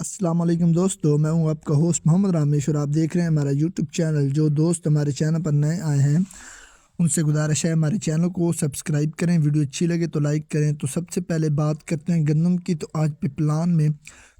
السلام علیکم دوستو، میں ہوں آپ کا ہوسٹ محمد رامیش اور آپ دیکھ رہے ہیں ہمارا یوٹیوب چینل۔ جو دوست ہمارے چینل پر نئے آئے ہیں ان سے گزارش ہے ہمارے چینل کو سبسکرائب کریں، ویڈیو اچھی لگے تو لائک کریں۔ تو سب سے پہلے بات کرتے ہیں گندم کی، تو آج پہ پلان میں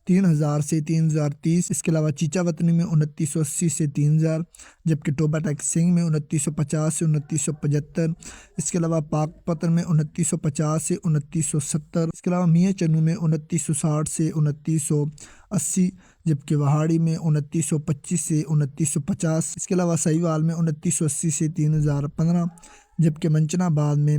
3000 سے 3030، اس کے علاوہ چیچا وطنی میں 2980 سے 3000، جبکہ ٹوبا ٹیک سنگھ میں 2950 سے 2975، اس کے علاوہ پاک پتن میں 2950 سے 2970، اس کے علاوہ میاں چنو میں 2960 سے 2980، جبکہ وہاڑی میں 2925 سے 2950، اس کے علاوہ سہیوال میں 2980 سے 3015، جبکہ منچنا آباد میں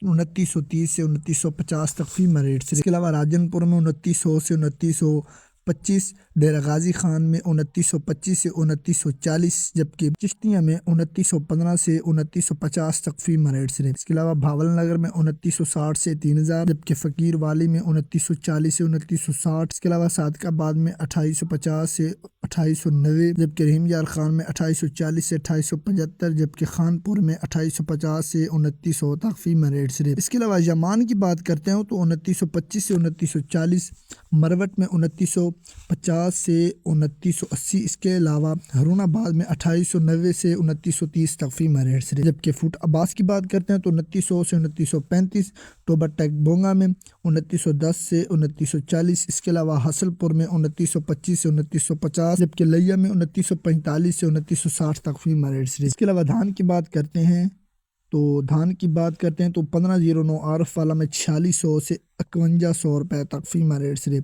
2930 سے 2950 تک فی ریٹ سے، اس کے علاوہ راجن پور میں 2900 سے 2925، ڈیرہ غازی خان میں 2925 سے 2940، جبکہ چشتیاں میں 2915 سے 2950 تک فی ریٹ سے، اس کے علاوہ بھاول نگر میں 2960 سے 3000، جبکہ فقیر والی میں 2940 سے 2960، اس کے علاوہ صادق آباد میں 2850 سے 2890، جبکہ رحیم یار خان میں 2840 سے 2875، جبکہ خان پور میں 2850 سے 2900 تک فی ریٹ سے۔ اس کے علاوہ یمان کی بات کرتے ہیں تو 2925 سے 2940، مروٹ میں 2950 سے 2980، اس کے علاوہ ہرون آباد میں 2890 سے 2930 تک فی ریٹ سے، جبکہ فوٹ عباس کی بات کرتے ہیں تو 2900 سے 2935، ٹوبا ٹیک بونگا میں 2910 سے 2940، اس کے علاوہ حاصل پور میں 2925 سے 2950، جبکہ لیا میں 2945 سے 2960 تک فی ریٹ سے۔ اس کے علاوہ دھان کی بات کرتے ہیں تو 1509 عارف والا میں 4600 سے 5100 روپے تک فی ریٹ سے۔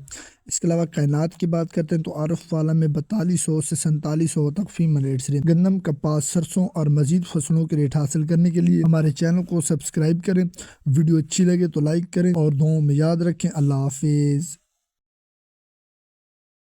اس کے علاوہ کائنات کی بات کرتے ہیں تو عارف والا میں 4200 سے 4700 تک فی ریٹ سے۔ گندم، کپاس، سرسوں اور مزید فصلوں کے ریٹ حاصل کرنے کے لیے ہمارے چینل کو سبسکرائب کریں، ویڈیو اچھی لگے تو لائک کریں اور دعاؤں میں یاد رکھیں۔ اللہ حافظ۔